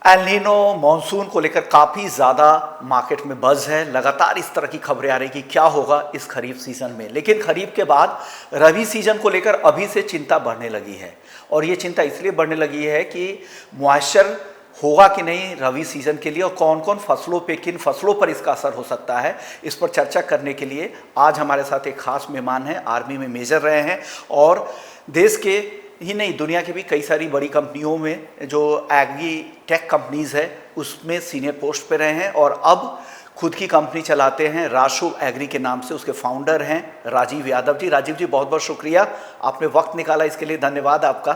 El Nino monsoon को लेकर काफ़ी ज़्यादा मार्केट में बज़ है। लगातार इस तरह की खबरें आ रही कि क्या होगा इस खरीफ सीज़न में, लेकिन खरीफ के बाद रबी सीज़न को लेकर अभी से चिंता बढ़ने लगी है। और ये चिंता इसलिए बढ़ने लगी है कि मॉइस्चर होगा कि नहीं रबी सीज़न के लिए, और कौन कौन फसलों पे, किन फसलों पर इसका असर हो सकता है। इस पर चर्चा करने के लिए आज हमारे साथ एक खास मेहमान हैं, आर्मी में मेजर रहे हैं और देश के ही नहीं दुनिया की भी कई सारी बड़ी कंपनियों में जो एग्री टेक कंपनीज है उसमें सीनियर पोस्ट पे रहे हैं और अब खुद की कंपनी चलाते हैं। राशु एग्री के नाम से उसके फाउंडर हैं राजीव यादव जी। राजीव जी, बहुत बहुत शुक्रिया, आपने वक्त निकाला, इसके लिए धन्यवाद आपका।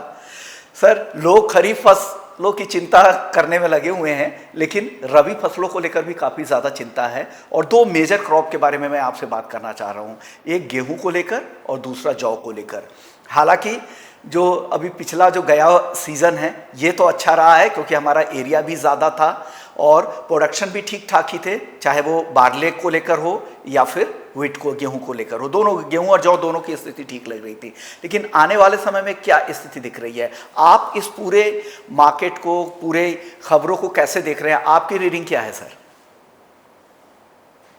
सर, लोग खरीफ फसलों की चिंता करने में लगे हुए हैं, लेकिन रबी फसलों को लेकर भी काफ़ी ज़्यादा चिंता है और दो मेजर क्रॉप के बारे में मैं आपसे बात करना चाह रहा हूँ। एक गेहूं को लेकर और दूसरा जौ को लेकर। हालांकि जो अभी पिछला जो गया सीज़न है ये तो अच्छा रहा है क्योंकि हमारा एरिया भी ज़्यादा था और प्रोडक्शन भी ठीक ठाक ही थे, चाहे वो बारले को लेकर हो या फिर व्हीट को, गेहूं को लेकर हो। दोनों, गेहूं और जौ दोनों की स्थिति ठीक लग रही थी। लेकिन आने वाले समय में क्या स्थिति दिख रही है? आप इस पूरे मार्केट को, पूरे खबरों को कैसे देख रहे हैं? आपकी रीडिंग क्या है sir?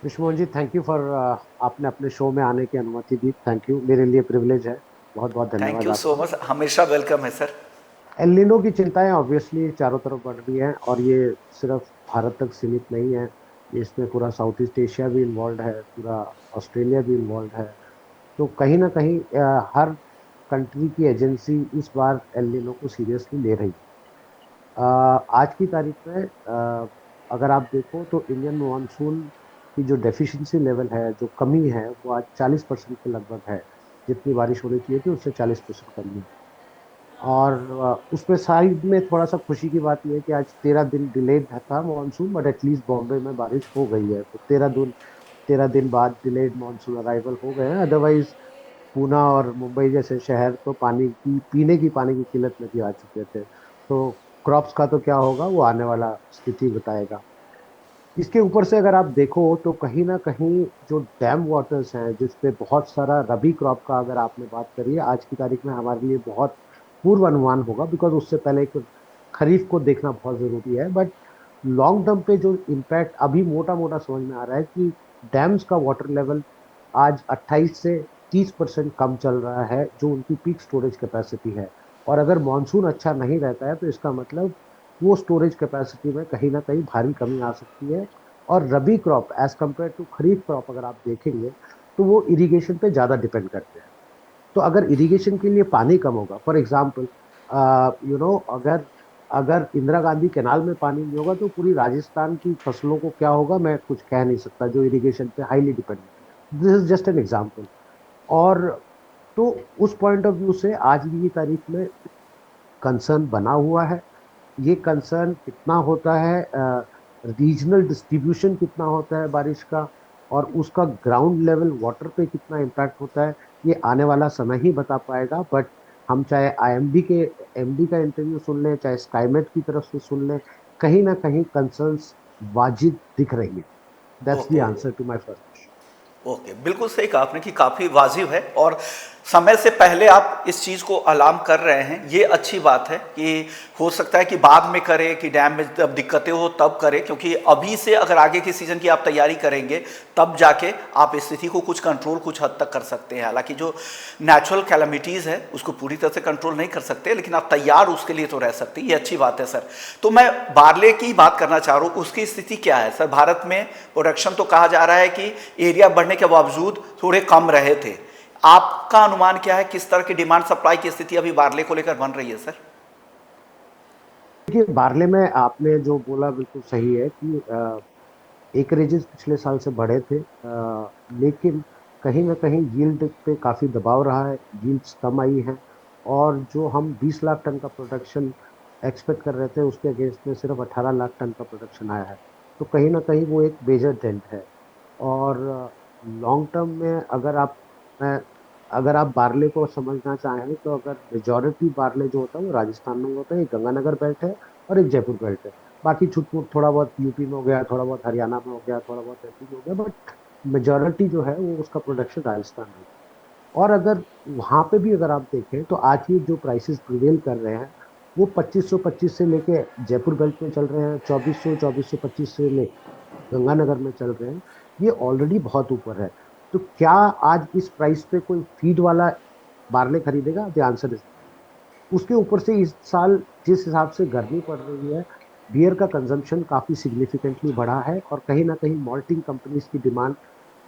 Vishwamohan ji, thank you for आपने अपने शो में आने की अनुमति दी। थैंक यू, मेरे लिए प्रिविलेज है। बहुत बहुत थैंक धन्यवाद यू सो आपका। मच, हमेशा वेलकम है सर। एल नीनो की चिंताएं ऑब्वियसली चारों तरफ बढ़ रही हैं और ये सिर्फ भारत तक सीमित नहीं है। ये इसमें पूरा साउथ ईस्ट एशिया भी इन्वॉल्व है, पूरा ऑस्ट्रेलिया भी इन्वॉल्व है। तो कहीं ना कहीं हर कंट्री की एजेंसी इस बार एल नीनो को सीरियसली ले रही है। आज की तारीख में अगर आप देखो तो इंडियन मानसून की जो डेफिशिएंसी लेवल है, जो कमी है, वो आज 40% के लगभग है। जितनी बारिश होनी चाहिए थी उससे 40% कमी है। और उसमें साइड में थोड़ा सा खुशी की बात यह है कि आज 13 दिन डिलेड था मानसून, बट एटलीस्ट बॉम्बे में बारिश हो गई है। तो 13 दिन बाद डिलेड मानसून अराइवल हो गए हैं। अदरवाइज पूना और मुंबई जैसे शहर तो पानी की, पीने की पानी की किल्लत में भी आ चुके थे। तो क्रॉप्स का तो क्या होगा वो आने वाला स्थिति बताएगा। इसके ऊपर से अगर आप देखो तो कहीं ना कहीं जो डैम वाटर्स हैं जिसपे बहुत सारा रबी क्रॉप का, अगर आपने बात करी है आज की तारीख में, हमारे लिए बहुत पूर्व अनुमान होगा, बिकॉज उससे पहले एक खरीफ को देखना बहुत जरूरी है। बट लॉन्ग टर्म पे जो इम्पैक्ट अभी मोटा मोटा समझ में आ रहा है कि डैम्स का वाटर लेवल आज 28 से 30% कम चल रहा है, जो उनकी पीक स्टोरेज कैपेसिटी है। और अगर मानसून अच्छा नहीं रहता है तो इसका मतलब वो स्टोरेज कैपेसिटी में कहीं ना कहीं भारी कमी आ सकती है। और rabi crop as compared to kharif crop अगर आप देखेंगे तो वो इरिगेशन पे ज़्यादा डिपेंड करते हैं। तो अगर इरिगेशन के लिए पानी कम होगा, फॉर एग्जाम्पल अगर अगर इंदिरा गांधी कैनाल में पानी नहीं होगा तो पूरी राजस्थान की फसलों को क्या होगा मैं कुछ कह नहीं सकता, जो इरिगेशन पे हाईली डिपेंडेंट है। This is just an example. और तो उस पॉइंट ऑफ व्यू से आज की तारीख में कंसर्न बना हुआ है। ये कंसर्न कितना होता है, रीजनल डिस्ट्रीब्यूशन कितना होता है बारिश का, और उसका ग्राउंड लेवल वाटर पे कितना इम्पैक्ट होता है, ये आने वाला समय ही बता पाएगा। बट हम चाहे आईएमडी के एमडी का इंटरव्यू सुन लें, चाहे स्काईमेट की तरफ से सुन लें, कहीं ना कहीं कंसर्न्स वाजिब दिख रही है। That's the okay, answer to my first. Okay, बिल्कुल सही कहा आपने कि काफ़ी वाजिब है और समय से पहले आप इस चीज़ को अलार्म कर रहे हैं, ये अच्छी बात है। कि हो सकता है कि बाद में करें, कि डैम में जब दिक्कतें हो तब करें, क्योंकि अभी से अगर आगे के सीज़न की आप तैयारी करेंगे तब जाके आप स्थिति को कुछ कंट्रोल कुछ हद तक कर सकते हैं। हालांकि जो नेचुरल कैलमिटीज़ है उसको पूरी तरह से कंट्रोल नहीं कर सकते, लेकिन आप तैयार उसके लिए तो रह सकते हैं, ये अच्छी बात है सर। तो मैं बारले की बात करना चाह रहा हूँ, उसकी स्थिति क्या है सर? भारत में प्रोडक्शन तो कहा जा रहा है कि एरिया बढ़ने के बावजूद थोड़े कम रहे थे। आपका अनुमान क्या है, किस तरह की डिमांड सप्लाई की स्थिति अभी बारले को लेकर बन रही है सर? देखिए, बारले में आपने जो बोला बिल्कुल सही है कि एकरेजेस पिछले साल से बढ़े थे, लेकिन कहीं ना कहीं यील्ड पे काफ़ी दबाव रहा है, यील्ड्स कम आई हैं। और जो हम 20 लाख टन का प्रोडक्शन एक्सपेक्ट कर रहे थे उसके अगेंस्ट में सिर्फ 18 लाख टन का प्रोडक्शन आया है। तो कहीं ना कहीं वो एक मेजर डेंट है। और लॉन्ग टर्म में अगर आप बारले को समझना चाहें तो अगर मेजॉरिटी बारले जो होता है वो राजस्थान में होता है, एक गंगानगर बेल्ट है और एक जयपुर बेल्ट है। बाकी छुट पुट थोड़ा बहुत यूपी में हो गया, थोड़ा बहुत हरियाणा में हो गया, थोड़ा बहुत एमपी में हो गया, बट मेजॉरिटी जो है वो उसका प्रोडक्शन राजस्थान में है। और अगर वहां पे भी अगर आप देखें तो आज ये जो प्राइसेस प्रिवेल कर रहे हैं वो 2525 से लेके जयपुर बेल्ट में चल रहे हैं, 2425 से ले गंगानगर में चल रहे हैं। ये ऑलरेडी बहुत ऊपर है। तो क्या आज इस प्राइस पे कोई फीड वाला बारले खरीदेगा? द आंसर इज, उसके ऊपर से इस साल जिस हिसाब से गर्मी पड़ रही है, बियर का कंजम्पशन काफी सिग्निफिकेंटली बढ़ा है और कहीं ना कहीं मॉल्टिंग कंपनीज की डिमांड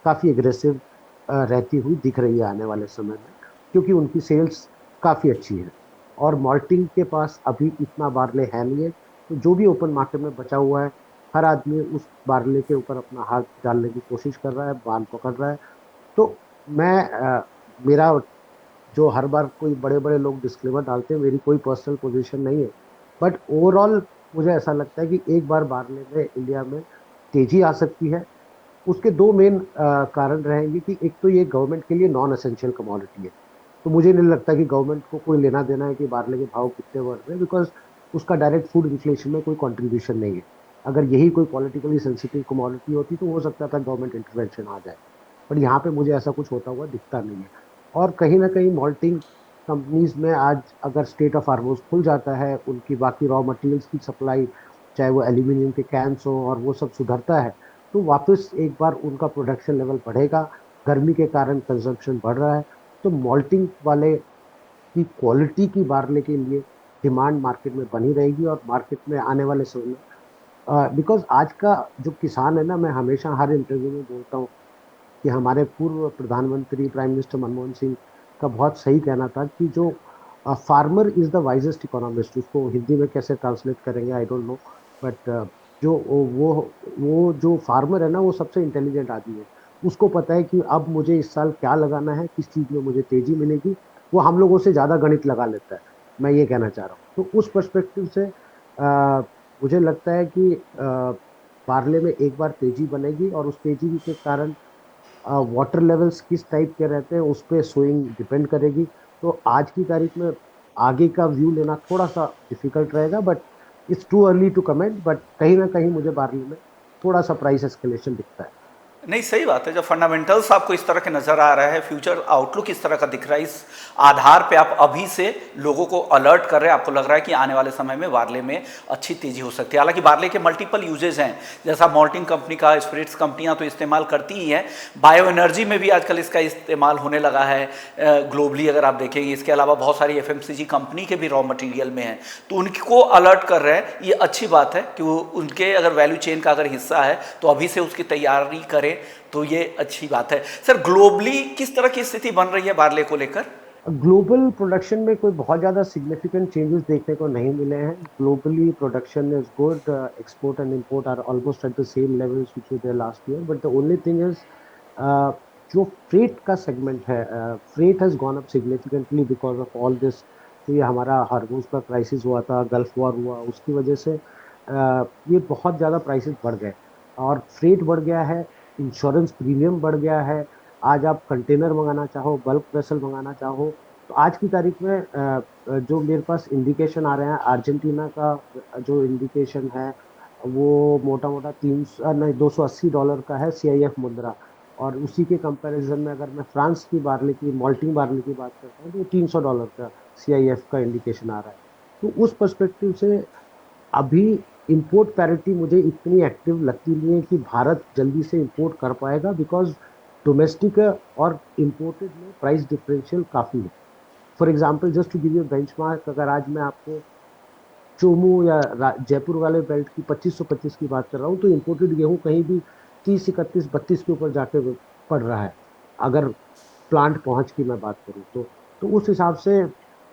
काफी एग्रेसिव रहती हुई दिख रही है आने वाले समय में, क्योंकि उनकी सेल्स काफी अच्छी है और मॉल्टिंग के पास अभी इतना बारले है नहीं है। तो जो भी ओपन मार्केट में बचा हुआ है, हर आदमी उस बारले के ऊपर अपना हाथ डालने की कोशिश कर रहा है, बाल पकड़ रहा है। तो मैं मेरा जो हर बार कोई बड़े बड़े लोग डिस्क्लेमर डालते हैं, मेरी कोई पर्सनल पोजीशन नहीं है, बट ओवरऑल मुझे ऐसा लगता है कि एक बार बारले में इंडिया में तेजी आ सकती है। उसके दो मेन कारण रहेंगे कि एक तो ये गवर्नमेंट के लिए नॉन एसेंशियल कमोडिटी है, तो मुझे नहीं लगता कि गवर्नमेंट को कोई लेना देना है कि बारले के भाव कितने बढ़ रहे हैं, बिकॉज उसका डायरेक्ट फूड इन्फ्लेशन में कोई कंट्रीब्यूशन नहीं है। अगर यही कोई पॉलिटिकली सेंसिटिव कमोडिटी होती तो हो सकता था गवर्नमेंट इंटरवेंशन आ जाए, पर यहाँ पे मुझे ऐसा कुछ होता हुआ दिखता नहीं है। और कहीं ना कहीं मॉल्टिंग कंपनीज में आज अगर स्टेट ऑफ हार्मोज खुल जाता है, उनकी बाकी रॉ मटेरियल्स की सप्लाई, चाहे वो एल्यूमिनियम के कैंस हो, और वो सब सुधरता है, तो वापस एक बार उनका प्रोडक्शन लेवल बढ़ेगा। गर्मी के कारण कंजम्पशन बढ़ रहा है, तो मॉल्टिंग वाले की क्वालिटी की बारले के लिए डिमांड मार्केट में बनी रहेगी और मार्केट में आने वाले समय में, बिकॉज आज का जो किसान है ना, मैं हमेशा हर इंटरव्यू में बोलता हूँ कि हमारे पूर्व प्रधानमंत्री प्राइम मिनिस्टर मनमोहन सिंह का बहुत सही कहना था कि जो farmer is the wisest economist, उसको हिंदी में कैसे ट्रांसलेट करेंगे आई डोंट नो, बट जो वो जो फार्मर है ना, वो सबसे इंटेलिजेंट आदमी है। उसको पता है कि अब मुझे इस साल क्या लगाना है, किस चीज में मुझे तेजी मिलेगी। वो हम लोगों से ज्यादा गणित लगा लेता है, मैं ये कहना चाह रहा हूँ। तो उस पर्सपेक्टिव से मुझे लगता है कि पार्ले में एक बार तेजी बनेगी और उस तेजी के कारण वाटर लेवल्स किस टाइप के रहते हैं उस पे स्विंग डिपेंड करेगी। तो आज की तारीख में आगे का व्यू लेना थोड़ा सा डिफिकल्ट रहेगा, but it's too early to comment. But कहीं ना कहीं मुझे बार्ले में थोड़ा सा प्राइस एस्केलेशन दिखता है। नहीं, सही बात है। जब फंडामेंटल्स आपको इस तरह के नज़र आ रहा है, फ्यूचर आउटलुक इस तरह का दिख रहा है, इस आधार पे आप अभी से लोगों को अलर्ट कर रहे हैं, आपको लग रहा है कि आने वाले समय में बार्ले में अच्छी तेजी हो सकती है। हालांकि बार्ले के मल्टीपल यूजेज हैं, जैसा मॉल्टिंग कंपनी का स्पिरिट्स कंपनियां तो इस्तेमाल करती ही हैं, बायो एनर्जी में भी आजकल इसका इस्तेमाल होने लगा है ग्लोबली अगर आप देखेंगे। इसके अलावा बहुत सारी एफएमसीजी कंपनी के भी रॉ मटेरियल में हैं, तो उनको अलर्ट कर रहे हैं। ये अच्छी बात है कि वो उनके अगर वैल्यू चेन का अगर हिस्सा है तो अभी से उसकी तैयारी करें, तो ये अच्छी बात है। सर, ग्लोबली किस तरह की स्थिति बन रही है बार्ले को लेकर? ग्लोबल प्रोडक्शन में कोई बहुत ज़्यादा सिग्निफिकेंट चेंजेस देखने को नहीं मिले हैं। Globally production is good, export and import are almost at the same levels which were there last year, but the only thing is जो फ्रेट का सेगमेंट है, freight has gone up significantly because of all this. तो ये हमारा हार्मोज का crisis हुआ था, gulf war हुआ, उसकी वजह से ये बहुत ज़्यादा प्राइसेस बढ़ गए और फ्रेट बढ़ गया है, इंश्योरेंस प्रीमियम बढ़ गया है। आज आप कंटेनर मंगाना चाहो, बल्क वेसल मंगाना चाहो, तो आज की तारीख में जो मेरे पास इंडिकेशन आ रहे हैं, अर्जेंटीना का जो इंडिकेशन है वो मोटा मोटा नहीं, $280 का है CIF मुद्रा। और उसी के कंपैरिजन में अगर मैं फ्रांस की बार्ले की मॉल्टिंग बार्ले की बात करता हूँ, तो $300 का CIF का इंडिकेशन आ रहा है। तो उस पर्सपेक्टिव से अभी इंपोर्ट पैरिटी मुझे इतनी एक्टिव लगती नहीं है कि भारत जल्दी से इंपोर्ट कर पाएगा, बिकॉज डोमेस्टिक और इंपोर्टेड में प्राइस डिफरेंशियल काफी है। For example, just to give you benchmark, अगर आज मैं आपको चोमू या जयपुर वाले बेल्ट की 2525 की बात कर रहा हूँ, तो इंपोर्टेड गेहूं कहीं भी 30, 31, 32 के ऊपर जाके पड़ रहा है, अगर प्लांट पहुंच की मैं बात करूँ तो उस हिसाब से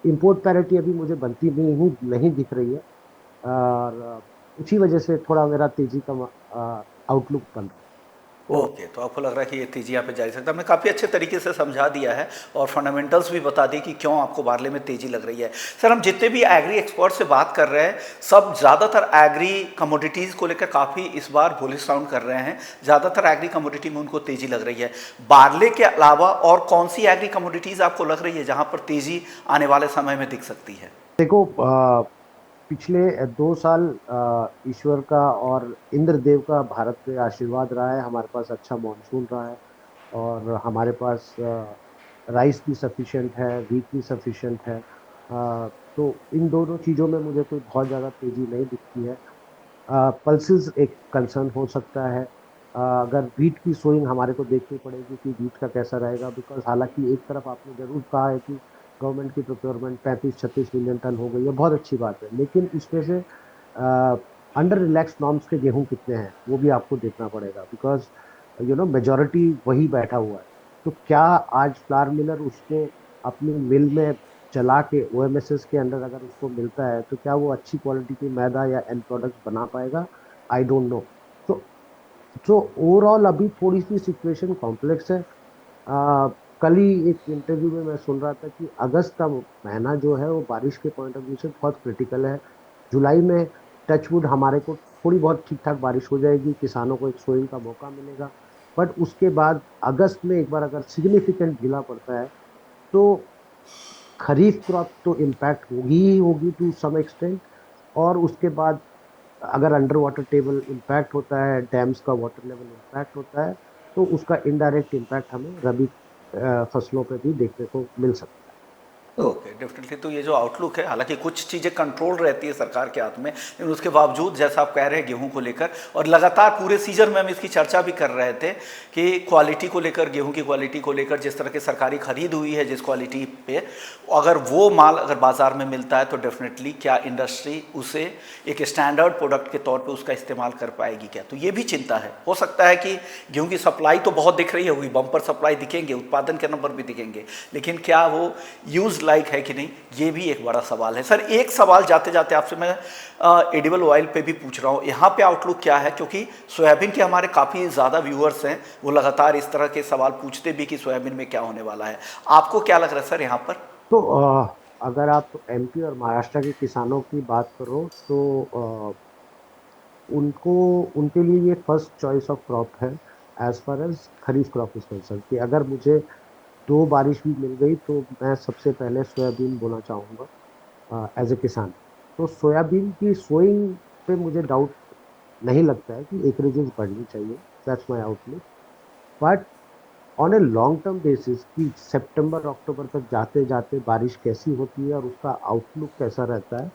इंपोर्ट पैरिटी अभी मुझे बनती नहीं दिख रही है। और उसी वजह से थोड़ा मेरा तेजी का आउटलुक बन रहा है। तो ओके, तो आपको लग रहा है कि ये तेजी यहाँ पे जारी सकता है। हमने काफ़ी अच्छे तरीके से समझा दिया है और फंडामेंटल्स भी बता दी कि क्यों आपको बार्ले में तेजी लग रही है। सर, हम जितने भी एग्री एक्सपर्ट से बात कर रहे हैं, सब ज़्यादातर एग्री कमोडिटीज़ को लेकर काफ़ी इस बार बुलिश साउंड कर रहे हैं। ज़्यादातर एग्री कमोडिटी में उनको तेजी लग रही है। बार्ले के अलावा और कौन सी एग्री कमोडिटीज़ आपको लग रही है जहाँ पर तेजी आने वाले समय में दिख सकती है? देखो, पिछले 2 साल ईश्वर का और इंद्रदेव का भारत पे आशीर्वाद रहा है, हमारे पास अच्छा मॉनसून रहा है और हमारे पास राइस भी सफिशिएंट है, व्हीट भी सफिशिएंट है। तो इन दोनों चीज़ों में मुझे कोई बहुत ज़्यादा तेज़ी नहीं दिखती है। पल्सेस एक कंसर्न हो सकता है। अगर वीट की सोइंग हमारे को देखनी पड़ेगी कि वीट का कैसा रहेगा, बिकॉज हालांकि एक तरफ आपने जरूर कहा है कि गवर्नमेंट की प्रोक्योरमेंट 35-36 मिलियन टन हो गई है, बहुत अच्छी बात है, लेकिन इसमें से अंडर रिलैक्स नॉर्म्स के गेहूं कितने हैं वो भी आपको देखना पड़ेगा, बिकॉज मेजोरिटी वही बैठा हुआ है। तो क्या आज फ्लावर मिलर उसको अपनी मिल में चला के ओएमएसएस के अंडर अगर उसको मिलता है तो क्या वो अच्छी क्वालिटी की मैदा या एंड प्रोडक्ट्स बना पाएगा? I don't know. तो तो ओवरऑल अभी थोड़ी सी सिचुएशन कॉम्प्लेक्स है। कल ही एक इंटरव्यू में मैं सुन रहा था कि अगस्त का महीना जो है वो बारिश के पॉइंट ऑफ व्यू से बहुत क्रिटिकल है। जुलाई में टचवुड हमारे को थोड़ी बहुत ठीक ठाक बारिश हो जाएगी, किसानों को एक सोइंग का मौका मिलेगा। बट उसके बाद अगस्त में एक बार अगर सिग्निफिकेंट गिला पड़ता है तो खरीफ क्रॉप तो इम्पैक्ट होगी ही होगी टू सम एक्सटेंट। और उसके बाद अगर अंडर वाटर टेबल इम्पैक्ट होता है, डैम्स का वाटर लेवल इम्पैक्ट होता है, तो उसका इनडायरेक्ट इम्पैक्ट हमें रबी फसलों पे भी देखने को मिल सकता ओके, डेफिनेटली। तो ये जो आउटलुक है, हालांकि कुछ चीज़ें कंट्रोल रहती है सरकार के हाथ में, लेकिन उसके बावजूद जैसा आप कह रहे हैं गेहूं को लेकर, और लगातार पूरे सीजन में हम इसकी चर्चा भी कर रहे थे कि क्वालिटी को लेकर, गेहूं की क्वालिटी को लेकर, जिस तरह की सरकारी खरीद हुई है जिस क्वालिटी पे, अगर वो माल अगर बाजार में मिलता है तो डेफिनेटली क्या इंडस्ट्री उसे एक स्टैंडर्ड प्रोडक्ट के तौर पर उसका इस्तेमाल कर पाएगी क्या? तो ये भी चिंता है। हो सकता है कि गेहूं की सप्लाई तो बहुत दिख रही होगी, बम्पर सप्लाई दिखेंगे, उत्पादन के नंबर भी दिखेंगे, लेकिन क्या वो यूज लाइक है कि नहीं, ये भी एक बड़ा सवाल है। सर, एक सवाल जाते जाते आपसे मैं एडिबल ऑयल पे भी पूछ रहा हूँ, यहाँ पे आउटलुक क्या है? क्योंकि सोयाबीन के हमारे काफ़ी ज़्यादा व्यूअर्स हैं, वो लगातार इस तरह के सवाल पूछते भी कि सोयाबीन में क्या होने वाला है। आपको क्या लग रहा है सर यहाँ पर? है। तो अगर आप एमपी और महाराष्ट्र के किसानों की बात करो तो उनको उनके लिए ये फर्स्ट चॉइस ऑफ क्रॉप है as far as kharif crop is concern, कि अगर मुझे दो बारिश भी मिल गई तो मैं सबसे पहले सोयाबीन बोना चाहूँगा एज ए किसान। तो सोयाबीन की सोइंग पे मुझे डाउट नहीं लगता है कि एकरेजेस बढ़नी चाहिए, that's my outlook. But on a long term basis कि सितंबर अक्टूबर तक जाते जाते बारिश कैसी होती है और उसका आउटलुक कैसा रहता है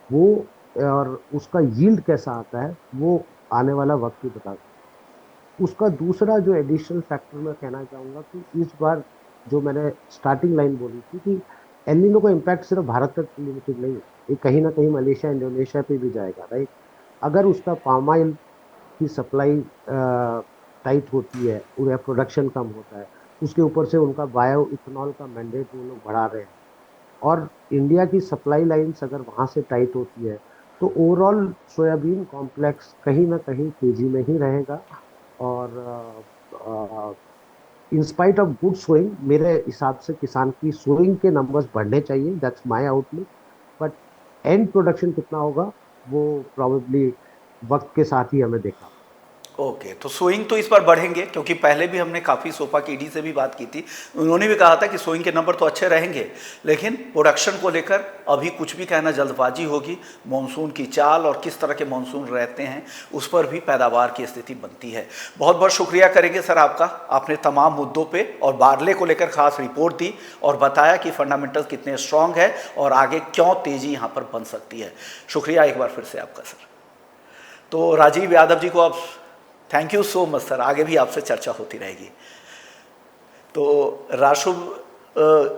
वो, और उसका यील्ड कैसा आता है वो आने वाला वक्त ही बता। उसका दूसरा जो एडिशनल फैक्टर मैं कहना चाहूँगा कि इस बार जो मैंने स्टार्टिंग लाइन बोली थी कि एल्निनो का इम्पैक्ट सिर्फ भारत तक लिमिटेड नहीं है, ये कहीं ना कहीं मलेशिया इंडोनेशिया पे भी जाएगा, राइट? अगर उसका पाम ऑयल की सप्लाई टाइट होती है, उनका प्रोडक्शन कम होता है, उसके ऊपर से उनका बायो इथेनॉल का मैंडेट वो लोग बढ़ा रहे हैं, और इंडिया की सप्लाई लाइंस अगर वहां से टाइट होती है तो ओवरऑल सोयाबीन कॉम्प्लेक्स कहीं ना कहीं तेजी में ही रहेगा। और in spite of good sowing मेरे हिसाब से किसान की सोइंग के नंबर्स बढ़ने चाहिए, that's my outlook. But and production कितना होगा वो प्रोबेबली वक्त के साथ ही हमें देखना। ओके, तो सोइंग तो इस बार बढ़ेंगे, क्योंकि पहले भी हमने काफ़ी सोफा की ईडी से भी बात की थी, उन्होंने भी कहा था कि सोइंग के नंबर तो अच्छे रहेंगे, लेकिन प्रोडक्शन को लेकर अभी कुछ भी कहना जल्दबाजी होगी। मॉनसून की चाल और किस तरह के मॉनसून रहते हैं उस पर भी पैदावार की स्थिति बनती है। बहुत बहुत शुक्रिया करेंगे सर आपका, आपने तमाम मुद्दों पर और बारले को लेकर खास रिपोर्ट दी और बताया कि फंडामेंटल्स कितने स्ट्रांग है और आगे क्यों तेज़ी यहाँ पर बन सकती है। शुक्रिया एक बार फिर से आपका सर। तो राजीव यादव जी को आप thank you so much sir, आगे भी आपसे चर्चा होती रहेगी। तो राशुभ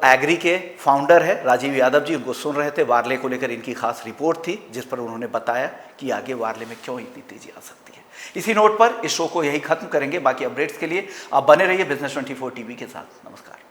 एग्री के फाउंडर है राजीव यादव जी, उनको सुन रहे थे। वारले को लेकर इनकी खास रिपोर्ट थी जिस पर उन्होंने बताया कि आगे वारले में क्यों इतनी तेजी आ सकती है। इसी नोट पर इस शो को यही खत्म करेंगे। बाकी अपडेट्स के लिए आप बने रहिए बिजनेस 24 टीवी के साथ। नमस्कार।